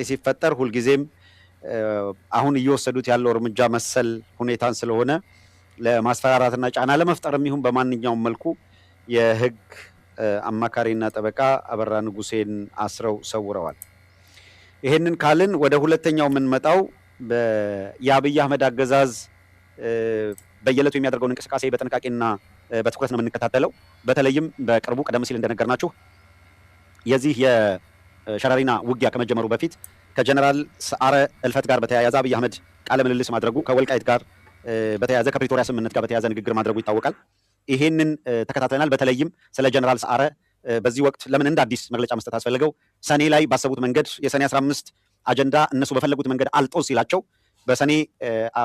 ሲፈጠር ሁልጊዜም አሁን እየወሰዱት ያለው እርምጃ መሰል ሁኔታን ስለሆነ ለማስፈራራትና ጫና ለመፍጠርም ይሁን በማንኛውም መልኩ የህግ አማካሪና ጠበቃ አበራ ንጉሴን አስረው ሰውረዋል። ይሄንን ካልን ወደ ሁለተኛው የምንመጣው የአብይ አህመድ አገዛዝ በየዕለቱ የሚያደርገውን እንቅስቃሴ በጥንቃቄና በትኩረት ነው የምንከታተለው። በተለይም በቅርቡ ቀደም ሲል እንደነገርናችሁ የዚህ የሸረሪና ውጊያ ከመጀመሩ በፊት ከጀነራል ሰዓረ እልፈት ጋር በተያያዘ አብይ አህመድ ቃለ ምልልስ ማድረጉ ከወልቃይት ጋር በተያያዘ ከፕሪቶሪያ ስምምነት ጋር በተያያዘ ንግግር ማድረጉ ይታወቃል። ይሄንን ተከታትለናል። በተለይም ስለ ጀነራል ሰዓረ በዚህ ወቅት ለምን እንደ አዲስ መግለጫ መስጠት አስፈልገው ሰኔ ላይ ባሰቡት መንገድ የሰኔ 15 አጀንዳ እነሱ በፈለጉት መንገድ አልጦ ሲላቸው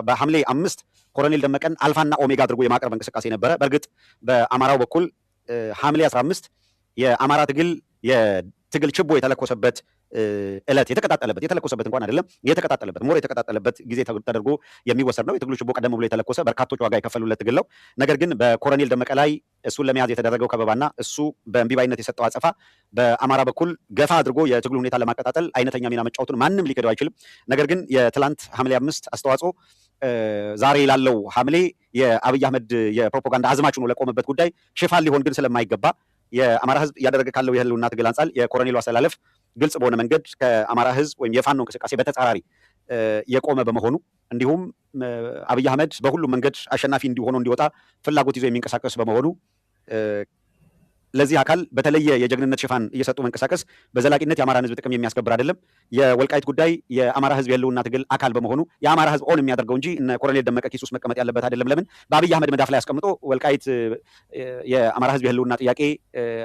በሐምሌ 5 ኮሎኔል ደመቀን አልፋና ኦሜጋ አድርጎ የማቅረብ እንቅስቃሴ ነበረ። በእርግጥ በአማራው በኩል ሐምሌ 15 የአማራ የትግል ችቦ የተለኮሰበት እለት የተለኮሰበት እንኳን አይደለም የተቀጣጠለበት ጊዜ ተደርጎ የሚወሰድ ነው። የትግሉ ችቦ ቀደም ብሎ የተለኮሰ በርካቶች ዋጋ የከፈሉለት ትግል ነው። ነገር ግን በኮሎኔል ደመቀ ላይ እሱን ለመያዝ የተደረገው ከበባና እሱ በእምቢባይነት የሰጠው አጸፋ በአማራ በኩል ገፋ አድርጎ የትግሉ ሁኔታ ለማቀጣጠል አይነተኛ ሚና መጫወቱን ማንም ሊክደው አይችልም። ነገር ግን የትላንት ሐምሌ 5 አስተዋጽኦ ዛሬ ላለው ሐምሌ የአብይ አህመድ የፕሮፓጋንዳ አዝማች ሆኖ ለቆመበት ጉዳይ ሽፋን ሊሆን ግን ስለማይገባ የአማራ ሕዝብ እያደረገ ካለው የህልውና ትግል አንጻር የኮሎኔሉ አስተላለፍ ግልጽ በሆነ መንገድ ከአማራ ሕዝብ ወይም የፋኖ እንቅስቃሴ በተጻራሪ የቆመ በመሆኑ እንዲሁም አብይ አህመድ በሁሉም መንገድ አሸናፊ እንዲሆኑ እንዲወጣ ፍላጎት ይዞ የሚንቀሳቀስ በመሆኑ ለዚህ አካል በተለየ የጀግንነት ሽፋን እየሰጡ መንቀሳቀስ በዘላቂነት የአማራን ሕዝብ ጥቅም የሚያስከብር አይደለም። የወልቃይት ጉዳይ የአማራ ሕዝብ የህልውና ትግል አካል በመሆኑ የአማራ ሕዝብ ኦን የሚያደርገው እንጂ እነ ኮሎኔል ደመቀ ኪስ ውስጥ መቀመጥ ያለበት አይደለም። ለምን በአብይ አህመድ መዳፍ ላይ አስቀምጦ ወልቃይት የአማራ ሕዝብ የህልውና ጥያቄ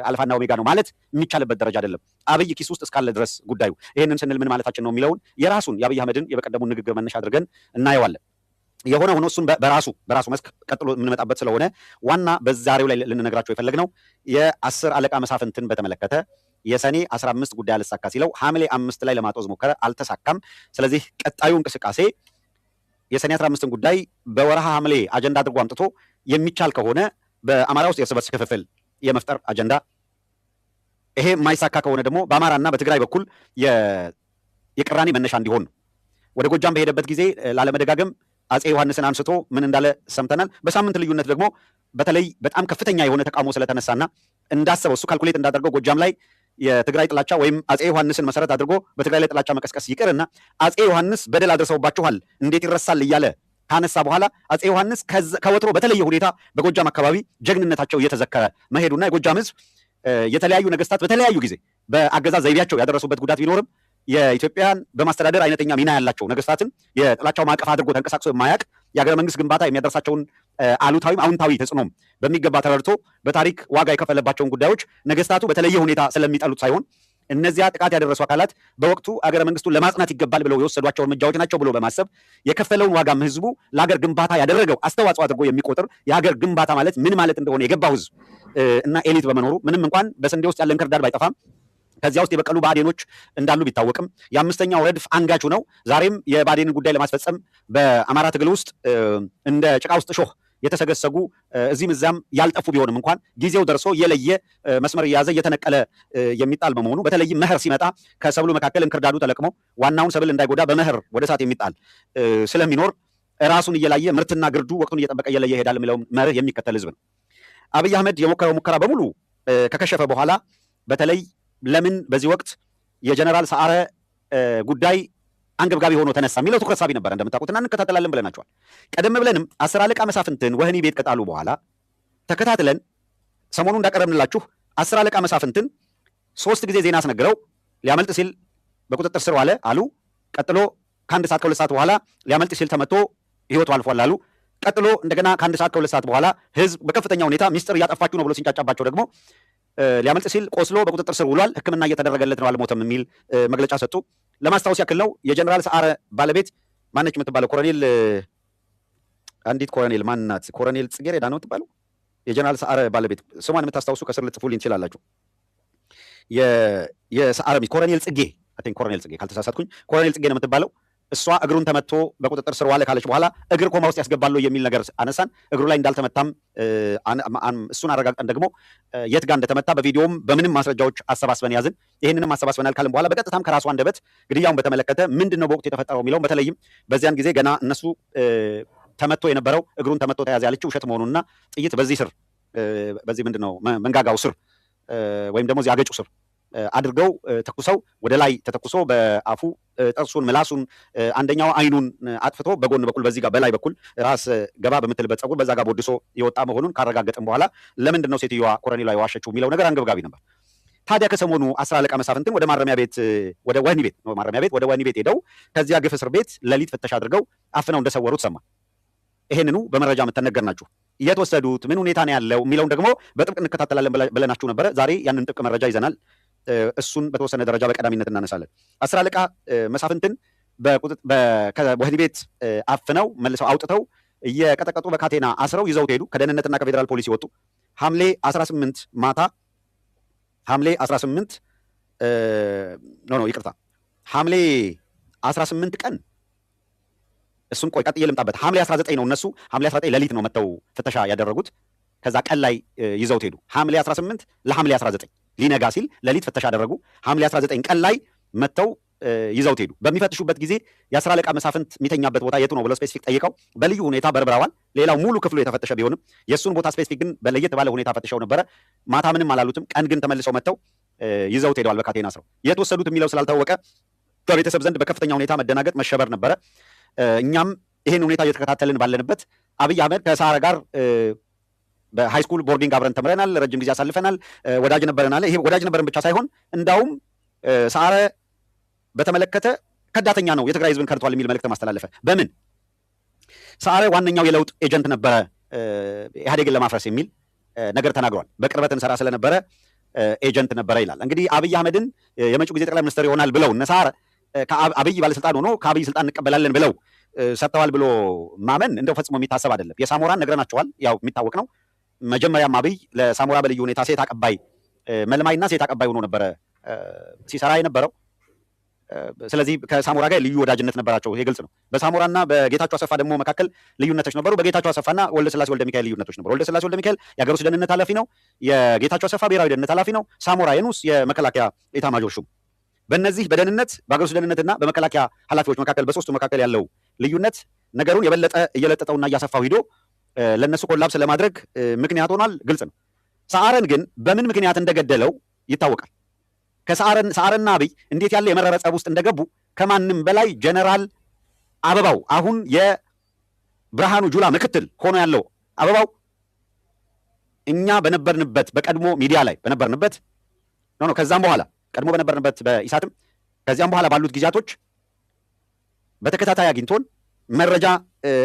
አልፋና ኦሜጋ ነው ማለት የሚቻልበት ደረጃ አይደለም። አብይ ኪስ ውስጥ እስካለ ድረስ ጉዳዩ ይሄንን ስንል ምን ማለታችን ነው የሚለውን የራሱን የአብይ አህመድን የበቀደሙን ንግግር መነሻ አድርገን እናየዋለን። የሆነ ሆኖ እሱን በራሱ መስክ ቀጥሎ የምንመጣበት ስለሆነ ዋና በዛሬው ላይ ልንነግራቸው የፈለግነው የ10 አለቃ መሳፍንትን በተመለከተ የሰኔ 15 ጉዳይ አልሳካ ሲለው ሐምሌ 5 ላይ ለማጦዝ ሞከረ፣ አልተሳካም። ስለዚህ ቀጣዩ እንቅስቃሴ የሰኔ 15ን ጉዳይ በወረሃ ሐምሌ አጀንዳ አድርጎ አምጥቶ የሚቻል ከሆነ በአማራ ውስጥ የእርስ በርስ ክፍፍል የመፍጠር አጀንዳ፣ ይሄ የማይሳካ ከሆነ ደግሞ በአማራና በትግራይ በኩል የቅራኔ መነሻ እንዲሆን ነው። ወደ ጎጃም በሄደበት ጊዜ ላለመደጋገም አጼ ዮሐንስን አንስቶ ምን እንዳለ ሰምተናል። በሳምንት ልዩነት ደግሞ በተለይ በጣም ከፍተኛ የሆነ ተቃውሞ ስለተነሳና እንዳሰበው እሱ ካልኩሌት እንዳደርገው ጎጃም ላይ የትግራይ ጥላቻ ወይም አጼ ዮሐንስን መሰረት አድርጎ በትግራይ ላይ ጥላቻ መቀስቀስ ይቅርና አጼ ዮሐንስ በደል አድርሰውባችኋል እንዴት ይረሳል እያለ ካነሳ በኋላ አጼ ዮሐንስ ከወትሮ በተለየ ሁኔታ በጎጃም አካባቢ ጀግንነታቸው እየተዘከረ መሄዱና የጎጃም ሕዝብ የተለያዩ ነገስታት በተለያዩ ጊዜ በአገዛዝ ዘይቤያቸው ያደረሱበት ጉዳት ቢኖርም የኢትዮጵያን በማስተዳደር አይነተኛ ሚና ያላቸው ነገስታትን የጥላቻው ማዕቀፍ አድርጎ ተንቀሳቅሶ የማያውቅ የሀገረ መንግስት ግንባታ የሚያደርሳቸውን አሉታዊም አዎንታዊ ተጽዕኖም በሚገባ ተረድቶ በታሪክ ዋጋ የከፈለባቸውን ጉዳዮች ነገስታቱ በተለየ ሁኔታ ስለሚጠሉት ሳይሆን እነዚያ ጥቃት ያደረሱ አካላት በወቅቱ አገረ መንግስቱን ለማጽናት ይገባል ብለው የወሰዷቸው እርምጃዎች ናቸው ብሎ በማሰብ የከፈለውን ዋጋም ህዝቡ ለሀገር ግንባታ ያደረገው አስተዋጽኦ አድርጎ የሚቆጥር የሀገር ግንባታ ማለት ምን ማለት እንደሆነ የገባው ህዝብ እና ኤሊት በመኖሩ ምንም እንኳን በስንዴ ውስጥ ያለ እንክርዳድ ባይጠፋም ከዚያ ውስጥ የበቀሉ ብአዴኖች እንዳሉ ቢታወቅም የአምስተኛው ረድፍ አንጋቹ ነው። ዛሬም የብአዴንን ጉዳይ ለማስፈጸም በአማራ ትግል ውስጥ እንደ ጭቃ ውስጥ ሾህ የተሰገሰጉ እዚህም እዚያም ያልጠፉ ቢሆንም እንኳን ጊዜው ደርሶ የለየ መስመር እየያዘ እየተነቀለ የሚጣል በመሆኑ በተለይም መኸር ሲመጣ ከሰብሉ መካከል እንክርዳዱ ተለቅሞ ዋናውን ሰብል እንዳይጎዳ በመኸር ወደ እሳት የሚጣል ስለሚኖር ራሱን እየላየ ምርትና ግርዱ ወቅቱን እየጠበቀ እየለየ ይሄዳል የሚለውን መርህ የሚከተል ህዝብ ነው። አብይ አህመድ የሞከረው ሙከራ በሙሉ ከከሸፈ በኋላ በተለይ ለምን በዚህ ወቅት የጀነራል ሰዓረ ጉዳይ አንገብጋቢ ሆኖ ተነሳ የሚለው ትኩረት ሳቢ ነበር። እንደምታውቁትና እንከታተላለን ብለናቸዋል። ቀደም ብለንም 10 አለቃ መሳፍንትን ወህኒ ቤት ከጣሉ በኋላ ተከታትለን ሰሞኑን እንዳቀረብንላችሁ 10 አለቃ መሳፍንትን 3 ጊዜ ዜና አስነግረው ሊያመልጥ ሲል በቁጥጥር ስር ዋለ አሉ። ቀጥሎ ከ1 ሰዓት ከ2 ሰዓት በኋላ ሊያመልጥ ሲል ተመቶ ህይወቱ አልፏል አሉ። ቀጥሎ እንደገና ከ1 ሰዓት ከ2 ሰዓት በኋላ ህዝብ በከፍተኛ ሁኔታ ሚስጥር እያጠፋችሁ ነው ብሎ ሲንጫጫባቸው ደግሞ ሊያመልጥ ሲል ቆስሎ በቁጥጥር ስር ውሏል፣ ሕክምና እየተደረገለት ነው፣ አልሞተም የሚል መግለጫ ሰጡ። ለማስታወስ ያክል ነው የጀነራል ሰዓረ ባለቤት ማነች የምትባለው? አንዲት ኮሎኔል ማናት? ኮሎኔል ጽጌረዳ ነው የምትባለው። የጀነራል ሰዓረ ባለቤት ስሟን የምታስታውሱ ከስር ልጽፉልኝ ትችላላችሁ። የሰዓረ ሚስት ኮሎኔል ጽጌ ካልተሳሳትኩኝ ኮሎኔል ጽጌ ነው የምትባለው። እሷ እግሩን ተመቶ በቁጥጥር ስር ዋለ ካለች በኋላ እግር ኮማ ውስጥ ያስገባሉ የሚል ነገር አነሳን። እግሩ ላይ እንዳልተመታም እሱን አረጋግጠን ደግሞ የት ጋር እንደተመታ በቪዲዮም በምንም ማስረጃዎች አሰባስበን ያዝን። ይህንንም አሰባስበናል ካልን በኋላ በቀጥታም ከራሱ አንደበት ግድያውን በተመለከተ ምንድን ነው በወቅቱ የተፈጠረው የሚለውን በተለይም በዚያን ጊዜ ገና እነሱ ተመቶ የነበረው እግሩን ተመቶ ተያዘ ያለችው ውሸት መሆኑንና ጥይት በዚህ ስር በዚህ ምንድን ነው መንጋጋው ስር ወይም ደግሞ እዚህ አገጩ ስር አድርገው ተኩሰው ወደ ላይ ተተኩሶ በአፉ ጥርሱን ምላሱን አንደኛው አይኑን አጥፍቶ በጎን በኩል በዚህ ጋር በላይ በኩል ራስ ገባ በምትልበት ጸጉር በዛ ጋር ቦድሶ የወጣ መሆኑን ካረጋገጥን በኋላ ለምንድን ነው ሴትዮዋ ኮሎኔሏ የዋሸችው የሚለው ነገር አንገብጋቢ ነበር። ታዲያ ከሰሞኑ 10 አለቃ መሳፍንትን ወደ ማረሚያ ቤት ወደ ወህኒ ቤት ሄደው ከዚያ ግፍ እስር ቤት ሌሊት ፍተሻ አድርገው አፍነው እንደሰወሩት ሰማ። ይሄንኑ በመረጃ የምትነገርናችሁ እየተወሰዱት ምን ሁኔታ ነው ያለው የሚለውን ደግሞ በጥብቅ እንከታተላለን ብለናችሁ ነበረ። ዛሬ ያንን ጥብቅ መረጃ ይዘናል። እሱን በተወሰነ ደረጃ በቀዳሚነት እናነሳለን። 10 አለቃ መሳፍንትን ከወህኒ ቤት አፍነው መልሰው አውጥተው እየቀጠቀጡ በካቴና አስረው ይዘውት ሄዱ። ከደህንነትና ከፌዴራል ፖሊስ ይወጡ ሐምሌ 18 ማታ ሐምሌ 18 ሐምሌ 18 ቀን እሱን ቆይ ቀጥዬ ልምጣበት። ሐምሌ 19 ነው እነሱ ሐምሌ 19 ሌሊት ነው መተው ፍተሻ ያደረጉት። ከዛ ቀን ላይ ይዘውት ሄዱ። ሐምሌ 18 ለሐምሌ 19 ሊነጋ ሲል ሌሊት ፍተሻ አደረጉ። ሐምሌ 19 ቀን ላይ መተው ይዘውት ሄዱ። በሚፈትሹበት ጊዜ የ10 አለቃ መሳፍንት የሚተኛበት ቦታ የቱ ነው ብለው ስፔሲፊክ ጠይቀው በልዩ ሁኔታ በርብረዋል። ሌላው ሙሉ ክፍሉ የተፈተሸ ቢሆንም የእሱን ቦታ ስፔሲፊክ ግን በለየት ባለ ሁኔታ ፈትሸው ነበረ። ማታ ምንም አላሉትም። ቀን ግን ተመልሰው መተው ይዘውት ሄደዋል በካቴና አስረው። የት ወሰዱት የሚለው ስላልታወቀ በቤተሰብ ዘንድ በከፍተኛ ሁኔታ መደናገጥ፣ መሸበር ነበረ። እኛም ይሄን ሁኔታ እየተከታተልን ባለንበት አብይ አህመድ ከሰዓረ ጋር በሃይስኩል ቦርዲንግ አብረን ተምረናል፣ ረጅም ጊዜ አሳልፈናል፣ ወዳጅ ነበረን አለ። ይሄ ወዳጅ ነበረን ብቻ ሳይሆን እንዳውም ሰዓረ በተመለከተ ከዳተኛ ነው፣ የትግራይ ህዝብን ከድቷል የሚል መልእክት ማስተላለፈ። በምን ሰዓረ ዋነኛው የለውጥ ኤጀንት ነበረ ኢህአዴግን ለማፍረስ የሚል ነገር ተናግሯል። በቅርበት እንሰራ ስለነበረ ኤጀንት ነበረ ይላል። እንግዲህ አብይ አህመድን የመጪው ጊዜ ጠቅላይ ሚኒስትር ይሆናል ብለው እነ ሰዓረ አብይ ባለስልጣን ሆኖ ከአብይ ስልጣን እንቀበላለን ብለው ሰጥተዋል ብሎ ማመን እንደው ፈጽሞ የሚታሰብ አይደለም። የሳሞራን ነግረናቸዋል፣ ያው የሚታወቅ ነው። መጀመሪያም አብይ ለሳሞራ በልዩ ሁኔታ ሴት አቀባይ መልማይና ሴት አቀባይ ሆኖ ነበረ ሲሰራ የነበረው። ስለዚህ ከሳሞራ ጋር ልዩ ወዳጅነት ነበራቸው፣ ይሄ ግልጽ ነው። በሳሞራና በጌታቸው አሰፋ ደግሞ መካከል ልዩነቶች ነበሩ። በጌታቸው አሰፋና ወልደስላሴ ወልደ ሚካኤል ልዩነቶች ነበሩ። ወልደስላሴ ወልደ ሚካኤል የሀገር ውስጥ ደህንነት ኃላፊ ነው። የጌታቸው አሰፋ ብሔራዊ ደህንነት ኃላፊ ነው። ሳሞራ የኑስ የመከላከያ ኤታማዦር ሹም። በእነዚህ በደህንነት በሀገር ውስጥ ደህንነትና በመከላከያ ኃላፊዎች መካከል በሶስቱ መካከል ያለው ልዩነት ነገሩን የበለጠ እየለጠጠውና እያሰፋው ሂዶ ለእነሱ ኮላፕስ ለማድረግ ምክንያት ሆኗል። ግልጽ ነው። ሰዓረን ግን በምን ምክንያት እንደገደለው ይታወቃል። ሰዓረና አብይ እንዴት ያለ የመረረ ጸብ ውስጥ እንደገቡ ከማንም በላይ ጀነራል አበባው፣ አሁን የብርሃኑ ጁላ ምክትል ሆኖ ያለው አበባው፣ እኛ በነበርንበት በቀድሞ ሚዲያ ላይ በነበርንበት ከዛም በኋላ ቀድሞ በነበርንበት በኢሳትም ከዚያም በኋላ ባሉት ጊዜያቶች በተከታታይ አግኝቶን መረጃ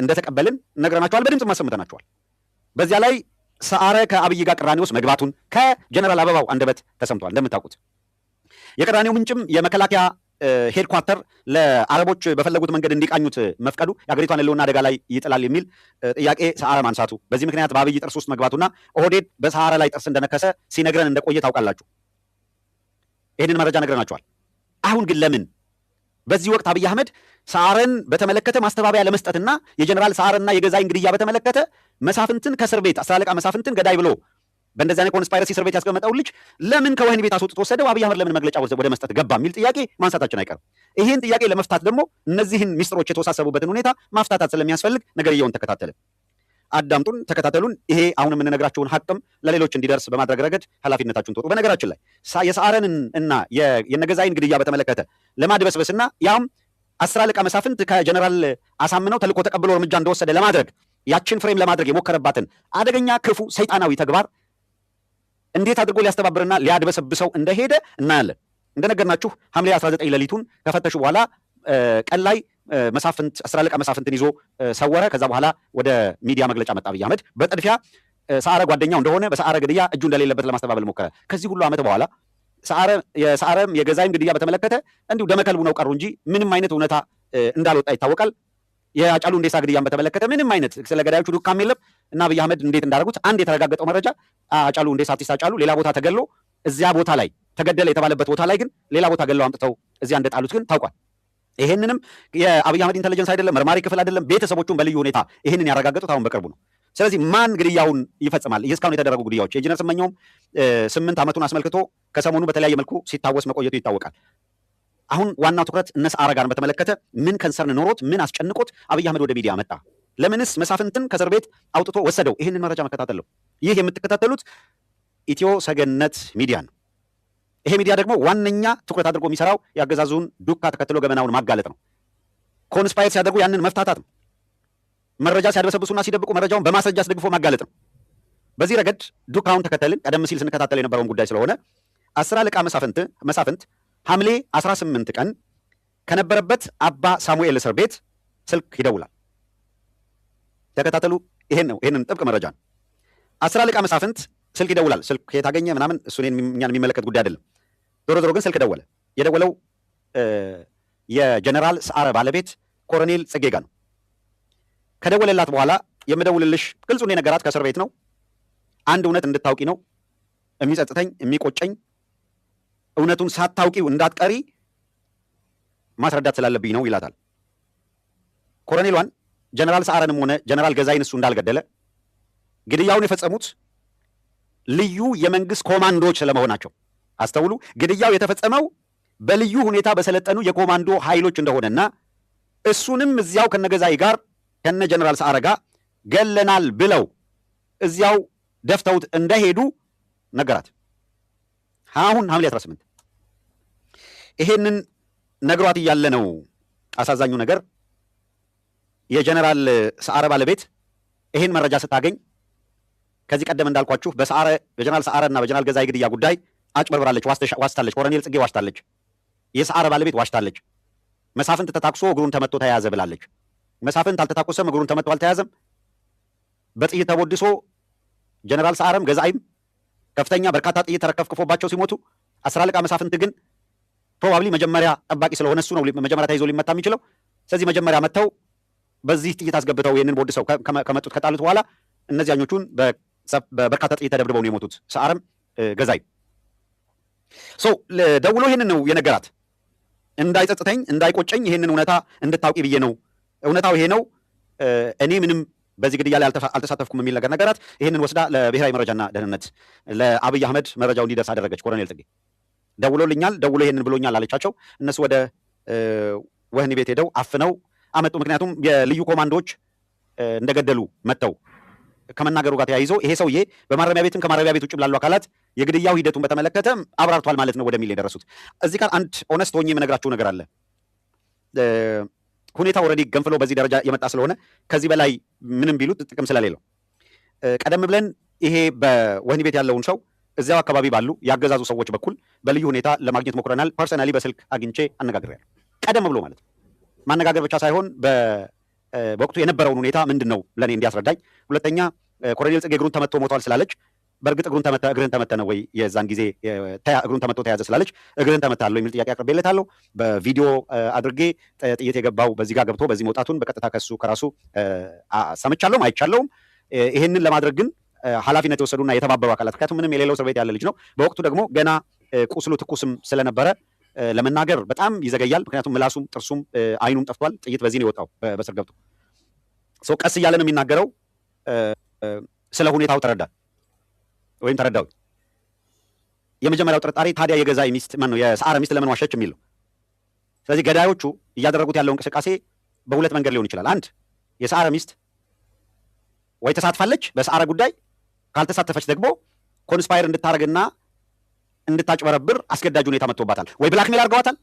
እንደተቀበልን ነግረናቸዋል። በድምፅ ማሰምተናቸዋል። በዚያ ላይ ሰዓረ ከአብይ ጋር ቅራኔ ውስጥ መግባቱን ከጀነራል አበባው አንደበት ተሰምቷል። እንደምታውቁት የቅራኔው ምንጭም የመከላከያ ሄድኳርተር ለአረቦች በፈለጉት መንገድ እንዲቃኙት መፍቀዱ የአገሪቷን ሕልውና አደጋ ላይ ይጥላል የሚል ጥያቄ ሰዓረ ማንሳቱ፣ በዚህ ምክንያት በአብይ ጥርስ ውስጥ መግባቱና ኦህዴድ በሰዓረ ላይ ጥርስ እንደነከሰ ሲነግረን እንደቆየ ታውቃላችሁ። ይህንን መረጃ ነግረናቸዋል። አሁን ግን ለምን በዚህ ወቅት አብይ አህመድ ሰዓረን በተመለከተ ማስተባበያ ለመስጠትና የጀነራል ሰዓረና የገዛይን ግድያ በተመለከተ መሳፍንትን ከእስር ቤት 10 አለቃ መሳፍንትን ገዳይ ብሎ በእንደዚህ አይነት ኮንስፓይረሲ እስር ቤት ያስቀመጠው ልጅ ለምን ከወህኒ ቤት አስወጥቶ ወሰደው? አብይ አህመድ ለምን መግለጫ ወደ መስጠት ገባ የሚል ጥያቄ ማንሳታችን አይቀርም። ይህን ጥያቄ ለመፍታት ደግሞ እነዚህን ሚስጥሮች የተወሳሰቡበትን ሁኔታ ማፍታታት ስለሚያስፈልግ ነገርየውን ተከታተልን። አዳምጡን፣ ተከታተሉን። ይሄ አሁን የምንነግራችሁን ሀቅም ለሌሎች እንዲደርስ በማድረግ ረገድ ኃላፊነታችሁን ተወጡ። በነገራችን ላይ የሰዓረንን እና የነገዛይን ግድያ በተመለከተ ለማድበስበስና ያም 10 አለቃ መሳፍንት ከጀነራል አሳምነው ተልእኮ ተቀብሎ እርምጃ እንደወሰደ ለማድረግ ያችን ፍሬም ለማድረግ የሞከረባትን አደገኛ ክፉ ሰይጣናዊ ተግባር እንዴት አድርጎ ሊያስተባብርና ሊያድበሰብሰው እንደሄደ እናያለን። እንደነገርናችሁ ሐምሌ 19 ሌሊቱን ከፈተሹ በኋላ ቀን ላይ መሳፍንት 10 አለቃ መሳፍንትን ይዞ ሰወረ። ከዛ በኋላ ወደ ሚዲያ መግለጫ መጣ አብይ አህመድ። በጥድፊያ ሰዓረ ጓደኛው እንደሆነ በሰዓረ ግድያ እጁ እንደሌለበት ለማስተባበል ሞከረ። ከዚህ ሁሉ ዓመት በኋላ የሰዓረም የገዛይም ግድያ በተመለከተ እንዲሁ ደመከልቡ ነው ቀሩ እንጂ ምንም አይነት እውነታ እንዳልወጣ ይታወቃል። የአጫሉ ሁንዴሳ ግድያን በተመለከተ ምንም አይነት ስለ ገዳዮቹ ዱካም የለም እና አብይ አህመድ እንዴት እንዳደረጉት አንድ የተረጋገጠው መረጃ አጫሉ ሁንዴሳ አርቲስት አጫሉ ሌላ ቦታ ተገሎ እዚያ ቦታ ላይ ተገደለ የተባለበት ቦታ ላይ ግን ሌላ ቦታ ገለው አምጥተው እዚያ እንደጣሉት ግን ታውቋል። ይሄንንም የአብይ አህመድ ኢንተለጀንስ አይደለም፣ መርማሪ ክፍል አይደለም፣ ቤተሰቦቹን በልዩ ሁኔታ ይሄንን ያረጋገጡት አሁን በቅርቡ ነው። ስለዚህ ማን ግድያውን ይፈጽማል? እስካሁን የተደረጉ ግድያዎች የኢንጂነር ስመኘውም 8 ዓመቱን አስመልክቶ ከሰሞኑ በተለያየ መልኩ ሲታወስ መቆየቱ ይታወቃል። አሁን ዋናው ትኩረት እነ ሰዓረ ጋር በተመለከተ ምን ከንሰርን ኖሮት ምን አስጨንቆት አብይ አህመድ ወደ ሚዲያ መጣ? ለምንስ መሳፍንትን ከእስር ቤት አውጥቶ ወሰደው? ይህንን መረጃ መከታተል ነው። ይህ የምትከታተሉት ኢትዮ ሰገነት ሚዲያ ነው። ይሄ ሚዲያ ደግሞ ዋነኛ ትኩረት አድርጎ የሚሰራው የአገዛዙን ዱካ ተከትሎ ገመናውን ማጋለጥ ነው። ኮንስፓየር ሲያደርጉ ያንን መፍታታት ነው። መረጃ ሲያደበሰብሱና ሲደብቁ መረጃውን በማስረጃ አስደግፎ ማጋለጥ ነው። በዚህ ረገድ ዱካውን ተከተልን። ቀደም ሲል ስንከታተል የነበረውን ጉዳይ ስለሆነ 10 አለቃ መሳፍንት ሐምሌ 18 ቀን ከነበረበት አባ ሳሙኤል እስር ቤት ስልክ ይደውላል። ተከታተሉ። ይሄንን ጥብቅ መረጃ ነው። 10 አለቃ መሳፍንት ስልክ ይደውላል። ስልክ የታገኘ ምናምን እሱ እኛን የሚመለከት ጉዳይ አይደለም። ዞሮ ዞሮ ግን ስልክ ደወለ። የደወለው የጀነራል ሰዓረ ባለቤት ኮሎኔል ጽጌ ጋር ነው። ከደወለላት በኋላ የምደውልልሽ ግልጹን የነገራት ከእስር ቤት ነው። አንድ እውነት እንድታውቂ ነው የሚጸጽተኝ የሚቆጨኝ፣ እውነቱን ሳታውቂው እንዳትቀሪ ማስረዳት ስላለብኝ ነው ይላታል። ኮሎኔሏን ጀነራል ሰዓረንም ሆነ ጀነራል ገዛይን እሱ እንዳልገደለ ግድያውን የፈጸሙት ልዩ የመንግስት ኮማንዶዎች ስለመሆናቸው አስተውሉ። ግድያው የተፈጸመው በልዩ ሁኔታ በሰለጠኑ የኮማንዶ ኃይሎች እንደሆነና እሱንም እዚያው ከነገዛይ ጋር ከነ ጀነራል ሰዓረ ጋር ገለናል ብለው እዚያው ደፍተውት እንደሄዱ ነገራት። አሁን ሐምሌ 18 ይሄንን ነግሯት እያለ ነው አሳዛኙ ነገር የጀነራል ሰዓረ ባለቤት ይሄን መረጃ ስታገኝ ከዚህ ቀደም እንዳልኳችሁ በጀነራል ሰዓረና በጀነራል ገዛይ ግድያ ጉዳይ አጭበርብራለች፣ ዋስታለች። ኮሎኔል ጽጌ ዋሽታለች። የሰዓረ ባለቤት ዋሽታለች። መሳፍንት ተታኩሶ እግሩን ተመቶ ተያዘ ብላለች። መሳፍንት አልተታኮሰም፣ እግሩን ተመቶ አልተያዘም። በጥይት ተቦድሶ ጀነራል ሰዓረም ገዛይም ከፍተኛ በርካታ ጥይት ተረከፍክፎባቸው ሲሞቱ 10 አለቃ መሳፍንት ግን ፕሮባብሊ መጀመሪያ ጠባቂ ስለሆነ እሱ ነው መጀመሪያ ተይዞ ሊመታ የሚችለው። ስለዚህ መጀመሪያ መተው በዚህ ጥይት አስገብተው ይህንን ቦድሰው ከመጡት ከጣሉት በኋላ እነዚያኞቹን በበርካታ ጥይት ተደብድበው ነው የሞቱት። ሰዓረም ገዛይ ደውሎ ይህንን ነው የነገራት። እንዳይጸጽተኝ እንዳይቆጨኝ ይህንን እውነታ እንድታውቂ ብዬ ነው። እውነታው ይሄ ነው። እኔ ምንም በዚህ ግድያ ላይ አልተሳተፍኩም የሚል ነገር ነገራት። ይህንን ወስዳ ለብሔራዊ መረጃና ደህንነት ለአብይ አህመድ መረጃው እንዲደርስ አደረገች። ኮሎኔል ጽጌ ደውሎልኛል፣ ደውሎ ይህንን ብሎኛል አለቻቸው። እነሱ ወደ ወህኒ ቤት ሄደው አፍነው አመጡ። ምክንያቱም የልዩ ኮማንዶዎች እንደገደሉ መጥተው ከመናገሩ ጋር ተያይዞ ይሄ ሰውዬ በማረሚያ ቤትም ከማረሚያ ቤት ውጭ ላሉ አካላት የግድያው ሂደቱን በተመለከተ አብራርቷል ማለት ነው ወደሚል የደረሱት። እዚህ ጋር አንድ ኦነስት ሆኜ የምነግራችሁ ነገር አለ። ሁኔታ ኦልሬዲ ገንፍሎ በዚህ ደረጃ የመጣ ስለሆነ ከዚህ በላይ ምንም ቢሉት ጥቅም ስለሌለው ቀደም ብለን ይሄ በወህኒ ቤት ያለውን ሰው እዚያው አካባቢ ባሉ ያገዛዙ ሰዎች በኩል በልዩ ሁኔታ ለማግኘት ሞክረናል። ፐርሰናሊ በስልክ አግኝቼ አነጋግሬያለሁ። ቀደም ብሎ ማለት ማነጋገር ብቻ ሳይሆን በወቅቱ የነበረውን ሁኔታ ምንድን ነው ለእኔ እንዲያስረዳኝ። ሁለተኛ ኮሎኔል ጽጌ እግሩን ተመቶ ሞቷል ስላለች በእርግጥ እግርህን ተመተ ነው ወይ የዛን ጊዜ እግሩን ተመቶ ተያዘ ስላለች እግርህን ተመታለሁ የሚል ጥያቄ አቅርቤለታለሁ። በቪዲዮ አድርጌ ጥይት የገባው በዚህ ጋር ገብቶ በዚህ መውጣቱን በቀጥታ ከራሱ ሰምቻለሁም አይቻለሁም። ይሄንን ለማድረግ ግን ኃላፊነት የወሰዱና የተባበሩ አካላት ምክንያቱም ምንም የሌለው እስር ቤት ያለ ልጅ ነው። በወቅቱ ደግሞ ገና ቁስሉ ትኩስም ስለነበረ ለመናገር በጣም ይዘገያል። ምክንያቱም ምላሱም ጥርሱም አይኑም ጠፍቷል። ጥይት በዚህ ነው የወጣው በስር ገብቶ ቀስ እያለ ነው የሚናገረው። ስለ ሁኔታው ተረዳው። የመጀመሪያው ጥርጣሬ ታዲያ የገዛይ ሚስት ማነው የሰዓረ ሚስት ለምን ዋሸች የሚል ነው። ስለዚህ ገዳዮቹ እያደረጉት ያለው እንቅስቃሴ በሁለት መንገድ ሊሆን ይችላል። አንድ የሰዓረ ሚስት ወይ ተሳትፋለች በሰዓረ ጉዳይ፣ ካልተሳተፈች ደግሞ ኮንስፓየር እንድታረግና እንድታጭበረብር አስገዳጅ ሁኔታ መጥቶባታል። ወይ ብላክሜል አድርገዋታል፣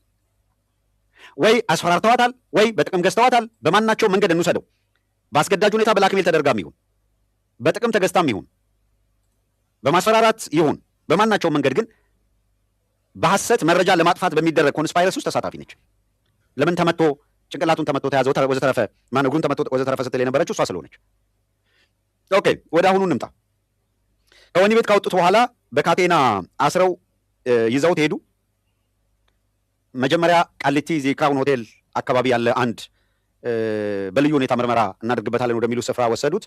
ወይ አስፈራርተዋታል፣ ወይ በጥቅም ገዝተዋታል። በማናቸው መንገድ እንውሰደው፣ በአስገዳጅ ሁኔታ ብላክሜል ተደርጋም ይሁን በጥቅም ተገዝታም ይሁን በማስፈራራት ይሁን በማናቸው መንገድ ግን በሐሰት መረጃ ለማጥፋት በሚደረግ ኮንስፓይረሲ ውስጥ ተሳታፊ ነች። ለምን ተመቶ ጭንቅላቱን ተመቶ ተያዘ ወዘተረፈ እግሩን ተመቶ ወዘተረፈ ስትል የነበረችው እሷ ስለሆነች። ኦኬ ወደ አሁኑ እንምጣ። ከወህኒ ቤት ካወጡት በኋላ በካቴና አስረው ይዘውት ሄዱ። መጀመሪያ ቃሊቲ ዚ ክራውን ሆቴል አካባቢ ያለ አንድ በልዩ ሁኔታ ምርመራ እናደርግበታለን ወደሚሉ ስፍራ ወሰዱት።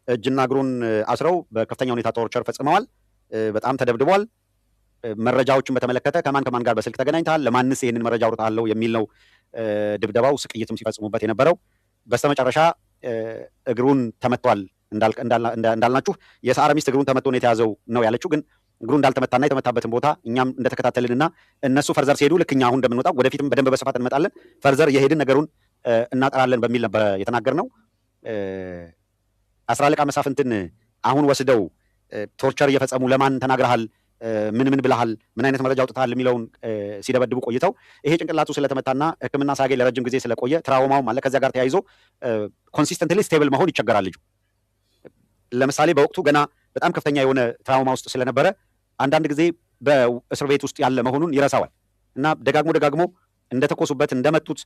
እጅና እግሩን አስረው በከፍተኛ ሁኔታ ቶርቸር ፈጽመዋል። በጣም ተደብድቧል። መረጃዎችን በተመለከተ ከማን ጋር በስልክ ተገናኝተሃል፣ ለማንስ ይህንን መረጃ አውርታለሁ የሚል ነው ድብደባው፣ ስቅይትም ሲፈጽሙበት የነበረው። በስተመጨረሻ እግሩን ተመቷል እንዳልናችሁ የሰዓረ ሚስት እግሩን ተመቶ ነው የተያዘው ነው ያለችው። ግን እግሩ እንዳልተመታና የተመታበትን ቦታ እኛም እንደተከታተልንና እነሱ ፈርዘር ሲሄዱ ልክ እኛ አሁን እንደምንወጣው ወደፊትም በደንብ በስፋት እንመጣለን፣ ፈርዘር የሄድን ነገሩን እናጠራለን በሚል ነበር የተናገርነው። 10 አለቃ መሳፍንትን አሁን ወስደው ቶርቸር እየፈጸሙ ለማን ተናግረሃል፣ ምን ብለሃል፣ ምን አይነት መረጃ አውጥተሃል የሚለውን ሲደበድቡ ቆይተው ይሄ ጭንቅላቱ ስለተመታና ሕክምና ሳያገኝ ለረጅም ጊዜ ስለቆየ ትራውማውም አለ። ከዚያ ጋር ተያይዞ ኮንሲስተንትሊ ስቴብል መሆን ይቸገራል ልጁ። ለምሳሌ በወቅቱ ገና በጣም ከፍተኛ የሆነ ትራውማ ውስጥ ስለነበረ አንዳንድ ጊዜ በእስር ቤት ውስጥ ያለ መሆኑን ይረሳዋል እና ደጋግሞ እንደተኮሱበት፣ እንደመቱት፣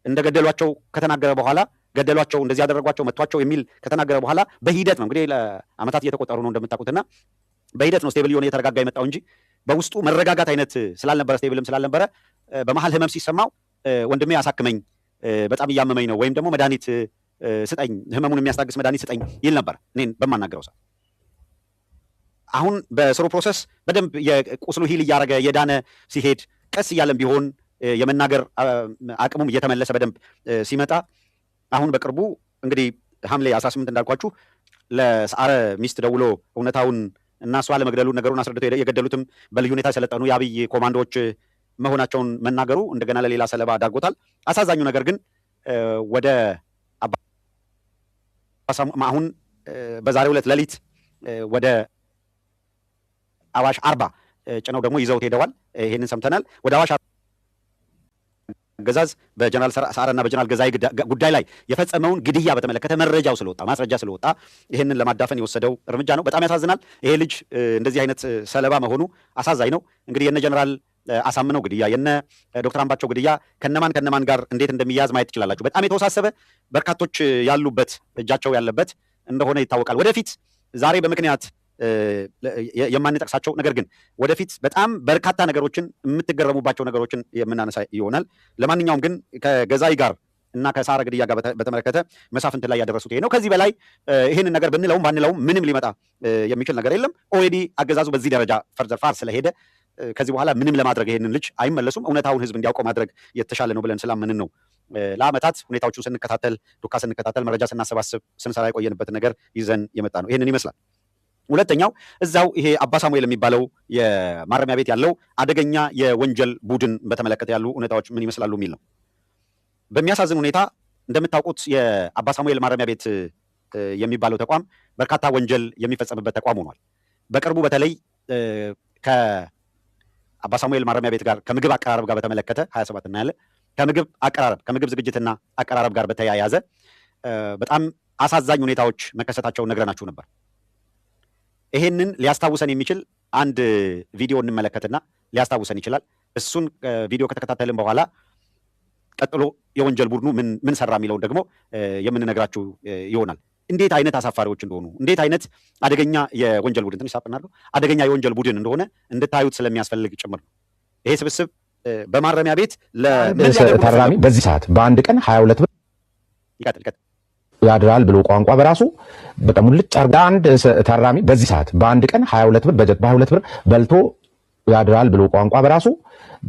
እንደገደሏቸው ከተናገረ በኋላ ገደሏቸው፣ እንደዚህ ያደረጓቸው፣ መቷቸው የሚል ከተናገረ በኋላ በሂደት ነው እንግዲህ ለአመታት እየተቆጠሩ ነው እንደምታውቁትና በሂደት ነው ስቴብል የሆነ የተረጋጋ የመጣው እንጂ በውስጡ መረጋጋት አይነት ስላልነበረ ስቴብልም ስላልነበረ በመሀል ህመም ሲሰማው ወንድሜ አሳክመኝ፣ በጣም እያመመኝ ነው፣ ወይም ደግሞ መድኃኒት ስጠኝ፣ ህመሙን የሚያስታግስ መድኃኒት ስጠኝ ይል ነበር እኔን በማናገረው ሰዓት። አሁን በስሩ ፕሮሰስ በደንብ የቁስሉ ሂል እያደረገ የዳነ ሲሄድ ቀስ እያለም ቢሆን የመናገር አቅሙም እየተመለሰ በደንብ ሲመጣ አሁን በቅርቡ እንግዲህ ሐምሌ 18 እንዳልኳችሁ ለሰዓረ ሚስት ደውሎ እውነታውን እና እሷ ለመግደሉ ነገሩን አስረድተው የገደሉትም በልዩ ሁኔታ የሰለጠኑ የአብይ ኮማንዶዎች መሆናቸውን መናገሩ እንደገና ለሌላ ሰለባ ዳርጎታል። አሳዛኙ ነገር ግን ወደ አሁን በዛሬው ዕለት ሌሊት ወደ አዋሽ 40 ጭነው ደግሞ ይዘውት ሄደዋል። ይሄንን ሰምተናል። ወደ አዋሽ አገዛዝ በጀነራል ሰዓረና በጀነራል ገዛኢ ጉዳይ ላይ የፈጸመውን ግድያ በተመለከተ መረጃው ስለወጣ ማስረጃ ስለወጣ ይሄንን ለማዳፈን የወሰደው እርምጃ ነው። በጣም ያሳዝናል። ይሄ ልጅ እንደዚህ አይነት ሰለባ መሆኑ አሳዛኝ ነው። እንግዲህ የነ ጀነራል አሳምነው ግድያ፣ የነ ዶክተር አምባቸው ግድያ ከነማን ጋር እንዴት እንደሚያዝ ማየት ትችላላችሁ። በጣም የተወሳሰበ በርካቶች ያሉበት እጃቸው ያለበት እንደሆነ ይታወቃል። ወደፊት ዛሬ በምክንያት የማንጠቅሳቸው ነገር ግን ወደፊት በጣም በርካታ ነገሮችን የምትገረሙባቸው ነገሮችን የምናነሳ ይሆናል። ለማንኛውም ግን ከገዛኢ ጋር እና ከሰዓረ ግድያ ጋር በተመለከተ መሳፍንት ላይ ያደረሱት ይሄ ነው። ከዚህ በላይ ይህንን ነገር ብንለውም ባንለውም ምንም ሊመጣ የሚችል ነገር የለም። ኦልሬዲ አገዛዙ በዚህ ደረጃ ፈርዘር ፋር ስለሄደ ከዚህ በኋላ ምንም ለማድረግ ይሄንን ልጅ አይመለሱም። እውነታውን ህዝብ እንዲያውቀው ማድረግ የተሻለ ነው ብለን ስላመንን ነው ለአመታት ሁኔታዎቹን ስንከታተል፣ ዱካ ስንከታተል፣ መረጃ ስናሰባስብ ስንሰራ የቆየንበት ነገር ይዘን የመጣ ነው። ይህንን ይመስላል። ሁለተኛው እዛው ይሄ አባ ሳሙኤል የሚባለው የማረሚያ ቤት ያለው አደገኛ የወንጀል ቡድን በተመለከተ ያሉ ሁኔታዎች ምን ይመስላሉ የሚል ነው። በሚያሳዝን ሁኔታ እንደምታውቁት የአባ ሳሙኤል ማረሚያ ቤት የሚባለው ተቋም በርካታ ወንጀል የሚፈጸምበት ተቋም ሆኗል። በቅርቡ በተለይ ከአባ ሳሙኤል ማረሚያ ቤት ጋር ከምግብ አቀራረብ ጋር በተመለከተ 27 እናያለን። ከምግብ ዝግጅትና አቀራረብ ጋር በተያያዘ በጣም አሳዛኝ ሁኔታዎች መከሰታቸውን ነግረናችሁ ነበር። ይሄንን ሊያስታውሰን የሚችል አንድ ቪዲዮ እንመለከትና ሊያስታውሰን ይችላል። እሱን ቪዲዮ ከተከታተልን በኋላ ቀጥሎ የወንጀል ቡድኑ ምን ሰራ የሚለውን ደግሞ የምንነግራችሁ ይሆናል። እንዴት አይነት አሳፋሪዎች እንደሆኑ፣ እንዴት አይነት አደገኛ የወንጀል ቡድን ትንሽ ሳጥናለሁ አደገኛ የወንጀል ቡድን እንደሆነ እንድታዩት ስለሚያስፈልግ ጭምር ነው። ይሄ ስብስብ በማረሚያ ቤት ታራሚ በዚህ ሰዓት በአንድ ቀን 22 ብር ይቀጥል ያድራል ብሎ ቋንቋ በራሱ በጣም ልጭ አርጋ አንድ ታራሚ በዚህ ሰዓት በአንድ ቀን 22 ብር በጀት በ22 ብር በልቶ ያድራል ብሎ ቋንቋ በራሱ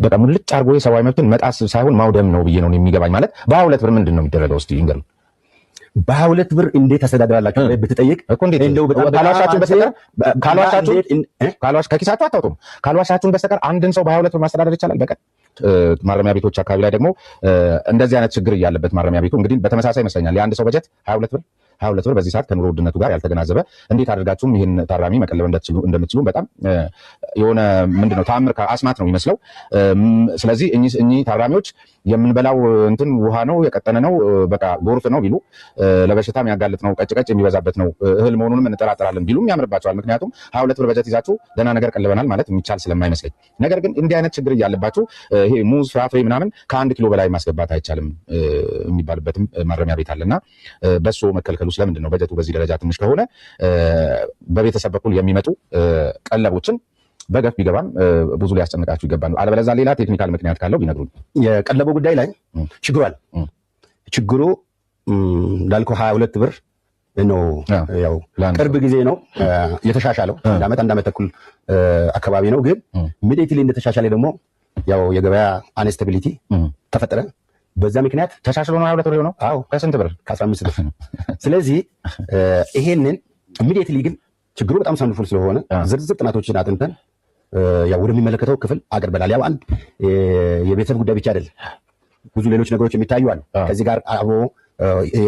በጣም ልጭ አርጎ የሰብአዊ መብትን መጣስ ሳይሆን ማውደም ነው ብዬ ነው የሚገባኝ። ማለት በ22 ብር ምንድን ነው የሚደረገው? እስቲ ይንገሩ። በ22 ብር እንዴት ተስተዳድራላችሁ ብትጠይቅ እኮ እንዴት ካልዋሻችሁን በስተቀር ከኪሳችሁ አታውጡም። ካልዋሻችሁን በስተቀር አንድን ሰው በ22 ብር ማስተዳደር ይቻላል በቀን? ማረሚያ ቤቶች አካባቢ ላይ ደግሞ እንደዚህ አይነት ችግር እያለበት ማረሚያ ቤቱ እንግዲህ በተመሳሳይ ይመስለኛል የአንድ ሰው በጀት 22 ብር በዚህ ሰዓት ከኑሮ ውድነቱ ጋር ያልተገናዘበ እንዴት አድርጋችሁም ይህን ታራሚ መቀለብ እንደምትችሉ በጣም የሆነ ምንድነው ተአምር አስማት ነው የሚመስለው። ስለዚህ እኚህ ታራሚዎች የምንበላው እንትን ውሃ ነው የቀጠነ ነው በቃ ጎርፍ ነው ቢሉ ለበሽታ የሚያጋልጥ ነው ቀጭቀጭ የሚበዛበት ነው እህል መሆኑንም እንጠራጠራለን ቢሉም ያምርባቸዋል። ምክንያቱም 22 ብር በጀት ይዛችሁ ደህና ነገር ቀልበናል ማለት የሚቻል ስለማይመስለኝ፣ ነገር ግን እንዲህ አይነት ችግር እያለባችሁ ይሄ ሙዝ ፍራፍሬ ምናምን ከ1 ኪሎ በላይ ማስገባት አይቻልም የሚባልበትም ማረሚያ ቤት አለና በሶ መከልከሉ ስለምንድን ነው? በጀቱ በዚህ ደረጃ ትንሽ ከሆነ በቤተሰብ በኩል የሚመጡ ቀለቦችን በገፍ ቢገባም ብዙ ሊያስጨንቃችሁ ይገባል። አለበለዚያ ሌላ ቴክኒካል ምክንያት ካለው ቢነግሩኝ። የቀለቡ ጉዳይ ላይ ችግሩ አለ። ችግሩ እንዳልኩ 22 ብር ነው ያው ቅርብ ጊዜ ነው የተሻሻለው። አንድ ዓመት ተኩል አካባቢ ነው። ግን ኢሚዲየትሊ እንደተሻሻለ ደግሞ ያው የገበያ አንስታቢሊቲ ተፈጠረ። በዛ ምክንያት ተሻሽሎ ነው 22 ብር ነው። አዎ ከስንት ብር? ከ15 ብር። ስለዚህ ይሄንን ኢሚዲየትሊ ግን ችግሩ በጣም ሳንፉል ስለሆነ ዝርዝር ጥናቶችን አጥንተን ያው ወደሚመለከተው ክፍል አቅርበናል። ያው አንድ የቤተሰብ ጉዳይ ብቻ አይደለም፣ ብዙ ሌሎች ነገሮች የሚታዩ አሉ። ከዚህ ጋር አብሮ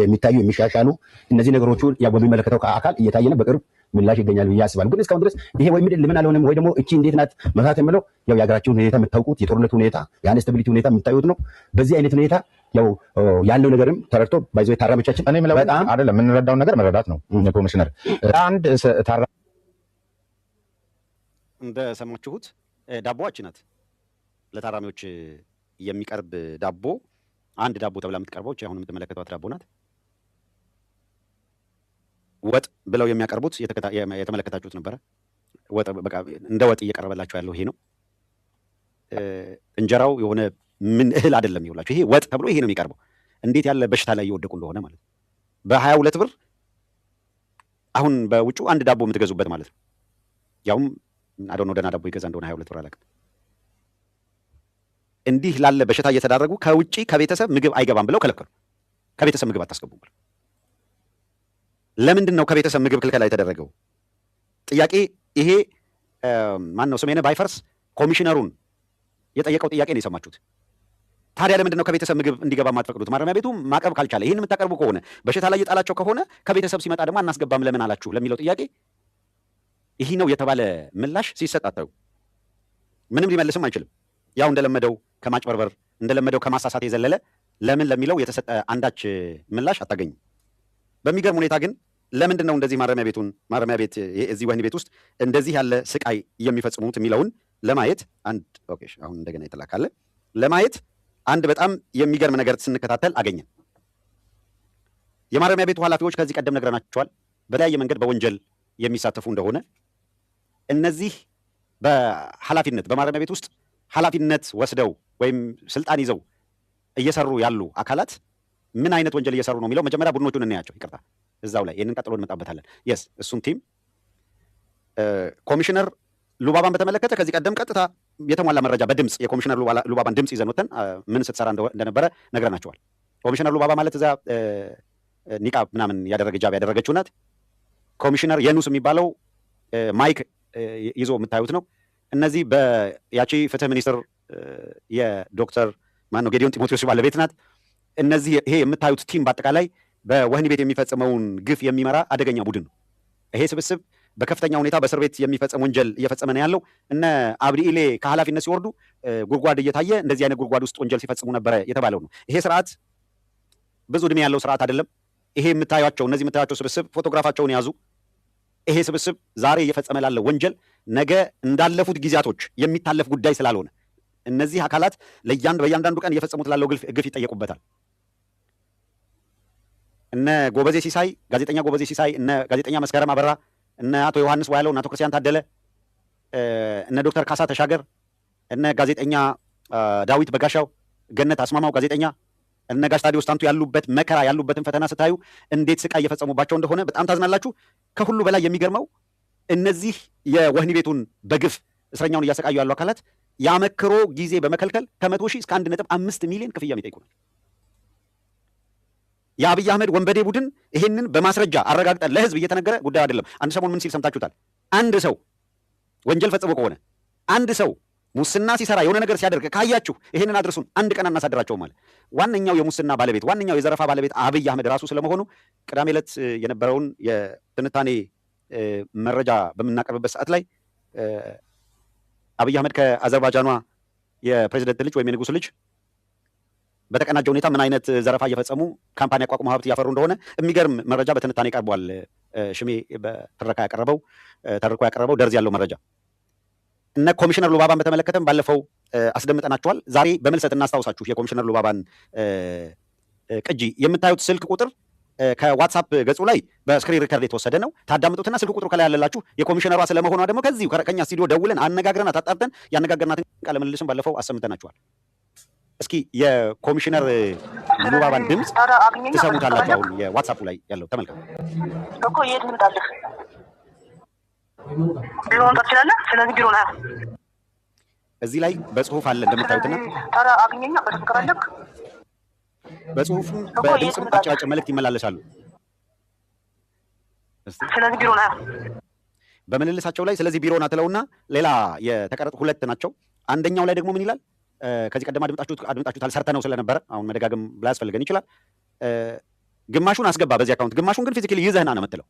የሚታዩ የሚሻሻሉ እነዚህ ነገሮቹ ያው በሚመለከተው አካል እየታየነ በቅርብ ምላሽ ይገኛል ብዬ አስባለሁ። ግን እስካሁን ድረስ ይሄ ወይ ምንድን ለምን አልሆነም ወይ ደግሞ እቺ እንዴት ናት መፍታት የምለው ያው የሀገራችን ሁኔታ የምታውቁት የጦርነቱ ሁኔታ የአንስታቢሊቲ ሁኔታ የምታዩት ነው። በዚህ አይነት ሁኔታ ያው ያለው ነገርም ተረድቶ ባይዘው ታራሚዎቻችን እኔ ምለው በጣም አይደለም የምንረዳውን ነገር መረዳት ነው። ኮሚሽነር አንድ እንደሰማችሁት ዳቦዋች ናት ለታራሚዎች የሚቀርብ ዳቦ አንድ ዳቦ ተብላ የምትቀርበው አሁን የምትመለከቷት ዳቦ ናት። ወጥ ብለው የሚያቀርቡት የተመለከታችሁት ነበረ። ወጥ በቃ እንደ ወጥ እየቀረበላቸው ያለው ይሄ ነው። እንጀራው የሆነ ምን እህል አይደለም ይውላችሁ፣ ይሄ ወጥ ተብሎ ይሄ ነው የሚቀርበው። እንዴት ያለ በሽታ ላይ እየወደቁ እንደሆነ ማለት ነው። በ22 ብር አሁን በውጩ አንድ ዳቦ የምትገዙበት ማለት ነው። ያውም አዶኖ ደህና ዳቦ ይገዛ እንደሆነ 22 ብር አላውቅም። እንዲህ ላለ በሽታ እየተዳረጉ ከውጪ ከቤተሰብ ምግብ አይገባም ብለው ከለከሉ። ከቤተሰብ ምግብ አታስገቡ ብለው። ለምንድን ነው ከቤተሰብ ምግብ ክልከላ የተደረገው? ጥያቄ ይሄ ማን ነው ስሜነ ባይፈርስ ኮሚሽነሩን የጠየቀው ጥያቄ ነው የሰማችሁት። ታዲያ ለምንድን ነው ከቤተሰብ ምግብ እንዲገባ የማትፈቅዱት? ማረሚያ ቤቱ ማቅረብ ካልቻለ ይህን የምታቀርቡ ከሆነ በሽታ ላይ የጣላቸው ከሆነ ከቤተሰብ ሲመጣ ደግሞ አናስገባም ለምን አላችሁ ለሚለው ጥያቄ ይህ ነው የተባለ ምላሽ ሲሰጥ አታዩ። ምንም ሊመልስም አይችልም። ያው እንደለመደው ከማጭበርበር እንደለመደው ከማሳሳት የዘለለ ለምን ለሚለው የተሰጠ አንዳች ምላሽ አታገኝም። በሚገርም ሁኔታ ግን ለምንድን ነው እንደዚህ ማረሚያ ቤት እዚህ ወህኒ ቤት ውስጥ እንደዚህ ያለ ስቃይ የሚፈጽሙት የሚለውን ለማየት አሁን እንደገና የተላካለ ለማየት አንድ በጣም የሚገርም ነገር ስንከታተል አገኘን። የማረሚያ ቤቱ ኃላፊዎች ከዚህ ቀደም ነግረናቸዋል፣ በተለያየ መንገድ በወንጀል የሚሳተፉ እንደሆነ። እነዚህ በኃላፊነት በማረሚያ ቤት ውስጥ ኃላፊነት ወስደው ወይም ስልጣን ይዘው እየሰሩ ያሉ አካላት ምን አይነት ወንጀል እየሰሩ ነው የሚለው መጀመሪያ ቡድኖቹን እናያቸው። ይቅርታ እዛው ላይ ይህንን ቀጥሎ እንመጣበታለን። የስ እሱም ቲም ኮሚሽነር ሉባባን በተመለከተ ከዚህ ቀደም ቀጥታ የተሟላ መረጃ በድምፅ የኮሚሽነር ሉባባን ድምፅ ይዘን ወተን ምን ስትሰራ እንደነበረ ነግረናቸዋል። ኮሚሽነር ሉባባ ማለት እዛ ኒቃብ ምናምን ያደረገ ጃብ ያደረገችው ናት። ኮሚሽነር የኑስ የሚባለው ማይክ ይዞ የምታዩት ነው። እነዚህ በያቺ ፍትህ ሚኒስትር የዶክተር ማነው ጌዲዮን ጢሞቴዎስ ባለቤት ናት። እነዚህ ይሄ የምታዩት ቲም በአጠቃላይ በወህኒ ቤት የሚፈጽመውን ግፍ የሚመራ አደገኛ ቡድን ነው። ይሄ ስብስብ በከፍተኛ ሁኔታ በእስር ቤት የሚፈጽም ወንጀል እየፈጸመ ነው ያለው። እነ አብዲ ኢሌ ከኃላፊነት ሲወርዱ ጉድጓድ እየታየ እንደዚህ አይነት ጉድጓድ ውስጥ ወንጀል ሲፈጽሙ ነበረ የተባለው ነው። ይሄ ስርዓት ብዙ እድሜ ያለው ስርዓት አይደለም። ይሄ እነዚህ የምታዩቸው ስብስብ ፎቶግራፋቸውን ያዙ። ይሄ ስብስብ ዛሬ እየፈጸመ ላለው ወንጀል ነገ እንዳለፉት ጊዜያቶች የሚታለፍ ጉዳይ ስላልሆነ እነዚህ አካላት በእያንዳንዱ ቀን እየፈጸሙት ላለው ግፍ ይጠየቁበታል። እነ ጎበዜ ሲሳይ ጋዜጠኛ ጎበዜ ሲሳይ፣ እነ ጋዜጠኛ መስከረም አበራ፣ እነ አቶ ዮሐንስ ዋያለው፣ እነ አቶ ክርስቲያን ታደለ፣ እነ ዶክተር ካሳ ተሻገር፣ እነ ጋዜጠኛ ዳዊት በጋሻው፣ ገነት አስማማው ጋዜጠኛ፣ እነ ጋሽ ታዲዮስ ታንቱ ያሉበት መከራ ያሉበትን ፈተና ስታዩ እንዴት ስቃይ እየፈጸሙባቸው እንደሆነ በጣም ታዝናላችሁ። ከሁሉ በላይ የሚገርመው እነዚህ የወህኒ ቤቱን በግፍ እስረኛውን እያሰቃዩ ያሉ አካላት ያመክሮ ጊዜ በመከልከል ከ100 ሺህ እስከ 1.5 ሚሊዮን ክፍያ የሚጠይቁ ነው። የአብይ አህመድ ወንበዴ ቡድን ይሄንን በማስረጃ አረጋግጠን ለህዝብ እየተነገረ ጉዳዩ አይደለም። አንድ ሰሞን ምን ሲል ሰምታችሁታል? አንድ ሰው ወንጀል ፈጽሞ ከሆነ አንድ ሰው ሙስና ሲሰራ የሆነ ነገር ሲያደርግ ካያችሁ ይሄንን አድርሱን፣ አንድ ቀን አናሳድራቸውም ማለት። ዋነኛው የሙስና ባለቤት ዋነኛው የዘረፋ ባለቤት አብይ አህመድ ራሱ ስለመሆኑ ቅዳሜ ዕለት የነበረውን የትንታኔ መረጃ በምናቀርብበት ሰዓት ላይ አብይ አህመድ ከአዘርባይጃኗ የፕሬዚደንት ልጅ ወይም የንጉሱ ልጅ በተቀናጀ ሁኔታ ምን አይነት ዘረፋ እየፈጸሙ ካምፓኒ አቋቁመው ሀብት እያፈሩ እንደሆነ የሚገርም መረጃ በትንታኔ ቀርቧል። ሽሜ ተርኮ ያቀረበው ደርዝ ያለው መረጃ እነ ኮሚሽነር ሉባባን በተመለከተም ባለፈው አስደምጠናቸዋል። ዛሬ በምልሰት እናስታውሳችሁ የኮሚሽነር ሉባባን ቅጂ የምታዩት ስልክ ቁጥር ከዋትሳፕ ገጹ ላይ በስክሪን ሪከርድ የተወሰደ ነው። ታዳምጡትና ስልክ ቁጥሩ ከላይ ያለላችሁ የኮሚሽነሯ ስለመሆኗ ደግሞ ከዚሁ ከኛ ስቱዲዮ ደውለን አነጋግረናት አጣርተን ያነጋገርናትን ቃለ ምልልስን ባለፈው አሰምተናችኋል። እስኪ የኮሚሽነር ሉባባን ድምፅ ትሰሙታላችሁ። አሁን የዋትሳፑ ላይ ያለው ተመልከቱ እኮ። የት ልምጣልህ? ቢሮ መምጣት ትችላለህ። ስለዚህ ቢሮ ነው እዚህ ላይ በጽሁፍ አለ እንደምታዩትና ታዲያ አግኘኛ በስልክ ካለክ በጽሁፍም በድምፅም አጭር መልእክት ይመላለሳሉ። ስለዚህ ቢሮ ነው በምልልሳቸው ላይ ስለዚህ ቢሮ ናትለውና ሌላ የተቀረጡ ሁለት ናቸው። አንደኛው ላይ ደግሞ ምን ይላል? ከዚህ ቀደም አድምጣችሁታል። ሰርተነው ስለነበረ አሁን መደጋገም ላያስፈልገን ይችላል። ግማሹን አስገባ በዚህ አካውንት፣ ግማሹን ግን ፊዚካሊ ይዘህና ነው የምትለው።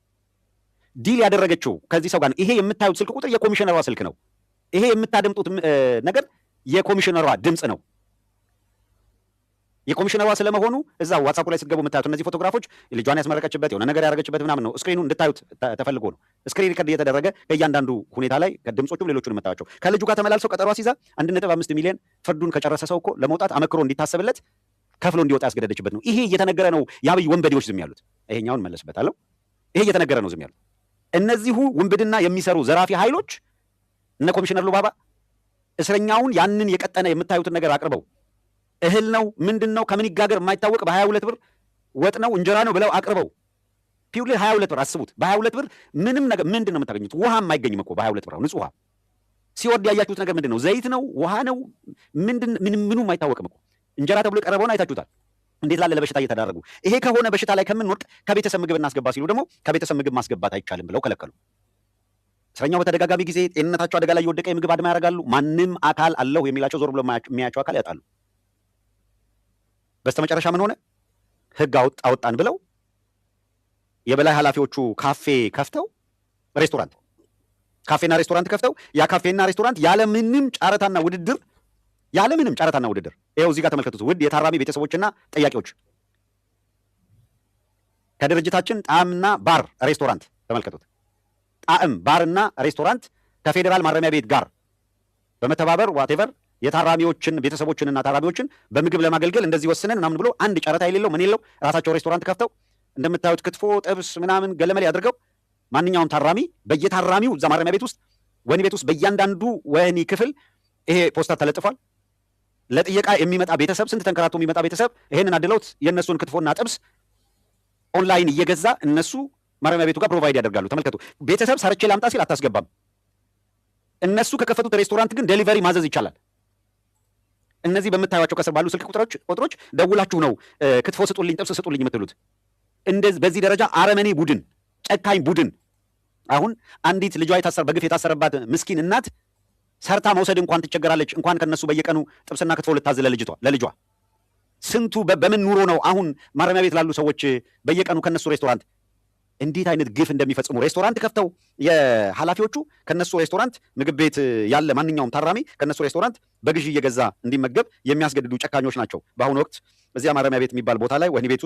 ዲል ያደረገችው ከዚህ ሰው ጋር ይሄ የምታዩት ስልክ ቁጥር የኮሚሽነሯ ስልክ ነው። ይሄ የምታደምጡት ነገር የኮሚሽነሯ ድምፅ ነው። የኮሚሽነሯ ስለመሆኑ እዛው ዋትሳፑ ላይ ስትገቡ የምታዩት እነዚህ ፎቶግራፎች ልጇን ያስመረቀችበት የሆነ ነገር ያደረገችበት ምናምን ነው። ስክሪኑ እንድታዩት ተፈልጎ ነው። ስክሪን ሪከርድ እየተደረገ ከእያንዳንዱ ሁኔታ ላይ ድምፆቹም ሌሎቹን የምታዩቸው ከልጁ ጋር ተመላልሰው ቀጠሮ ሲይዛ 1.5 ሚሊዮን ፍርዱን ከጨረሰ ሰው እኮ ለመውጣት አመክሮ እንዲታሰብለት ከፍሎ እንዲወጣ ያስገደደችበት ነው። ይሄ እየተነገረ ነው። የአብይ ወንበዴዎች ዝም ያሉት። ይሄኛውን መለስበታለሁ። ይሄ እየተነገረ ነው ዝም ያሉት። እነዚሁ ውንብድና የሚሰሩ ዘራፊ ኃይሎች እነ ኮሚሽነር ሉባባ እስረኛውን ያንን የቀጠነ የምታዩትን ነገር አቅርበው እህል ነው ምንድን ነው ከምን ይጋገር የማይታወቅ በ22 ብር ወጥ ነው እንጀራ ነው ብለው አቅርበው ፒውል 22 ብር አስቡት። በ22 ብር ምንም ነገር ምንድን ነው የምታገኙት? ውሃ የማይገኝም እኮ በ22 ብር ንጹህ ውሃ። ሲወርድ ያያችሁት ነገር ምንድን ነው? ዘይት ነው? ውሃ ነው? ምኑም አይታወቅም እኮ። እንጀራ ተብሎ የቀረበውን አይታችሁታል። እንዴት ላለ ለበሽታ እየተዳረጉ። ይሄ ከሆነ በሽታ ላይ ከምንወድቅ ከቤተሰብ ምግብ እናስገባ ሲሉ ደግሞ ከቤተሰብ ምግብ ማስገባት አይቻልም ብለው ከለከሉ። እስረኛው በተደጋጋሚ ጊዜ ጤንነታቸው አደጋ ላይ የወደቀ የምግብ አድማ ያደርጋሉ። ማንም አካል አለሁ የሚላቸው ዞር ብሎ የሚያያቸው አካል ያጣሉ። በስተመጨረሻ ምን ሆነ? ህግ አወጣን ብለው የበላይ ኃላፊዎቹ ካፌ ከፍተው ካፌና ሬስቶራንት ከፍተው ያ ካፌና ሬስቶራንት ያለምንም ጨረታና ውድድር ይኸው እዚህ ጋር ተመልከቱት። ውድ የታራሚ ቤተሰቦችና ጠያቂዎች ከድርጅታችን ጣዕምና ባር ሬስቶራንት ተመልከቱት። ጣዕም ባርና ሬስቶራንት ከፌዴራል ማረሚያ ቤት ጋር በመተባበር ዋቴቨር የታራሚዎችን ቤተሰቦችንና ታራሚዎችን በምግብ ለማገልገል እንደዚህ ወስነን ምናምን ብሎ አንድ ጨረታ የሌለው ምን የለው ራሳቸው ሬስቶራንት ከፍተው እንደምታዩት ክትፎ፣ ጥብስ ምናምን ገለመሌ አድርገው ማንኛውም ታራሚ በየታራሚው እዛ ማረሚያ ቤት ውስጥ ወህኒ ቤት ውስጥ በእያንዳንዱ ወህኒ ክፍል ይሄ ፖስተር ተለጥፏል። ለጥየቃ የሚመጣ ቤተሰብ ስንት ተንከራቶ የሚመጣ ቤተሰብ ይሄንን አድለውት የእነሱን ክትፎና ጥብስ ኦንላይን እየገዛ እነሱ ማረሚያ ቤቱ ጋር ፕሮቫይድ ያደርጋሉ። ተመልከቱ። ቤተሰብ ሰርቼ ላምጣ ሲል አታስገባም። እነሱ ከከፈቱት ሬስቶራንት ግን ዴሊቨሪ ማዘዝ ይቻላል። እነዚህ በምታዩቸው ከስር ባሉ ስልክ ቁጥሮች ደውላችሁ ነው ክትፎ ስጡልኝ፣ ጥብስ ስጡልኝ የምትሉት። በዚህ ደረጃ አረመኔ ቡድን፣ ጨካኝ ቡድን። አሁን አንዲት ልጇ በግፍ የታሰረባት ምስኪን እናት ሰርታ መውሰድ እንኳን ትቸገራለች። እንኳን ከነሱ በየቀኑ ጥብስና ክትፎ ልታዝ ለልጇ። ስንቱ በምን ኑሮ ነው አሁን ማረሚያ ቤት ላሉ ሰዎች በየቀኑ ከነሱ ሬስቶራንት እንዴት አይነት ግፍ እንደሚፈጽሙ። ሬስቶራንት ከፍተው የኃላፊዎቹ ከነሱ ሬስቶራንት ምግብ ቤት ያለ ማንኛውም ታራሚ ከነሱ ሬስቶራንት በግዢ እየገዛ እንዲመገብ የሚያስገድዱ ጨካኞች ናቸው። በአሁኑ ወቅት እዚያ ማረሚያ ቤት የሚባል ቦታ ላይ ወህኒ ቤቱ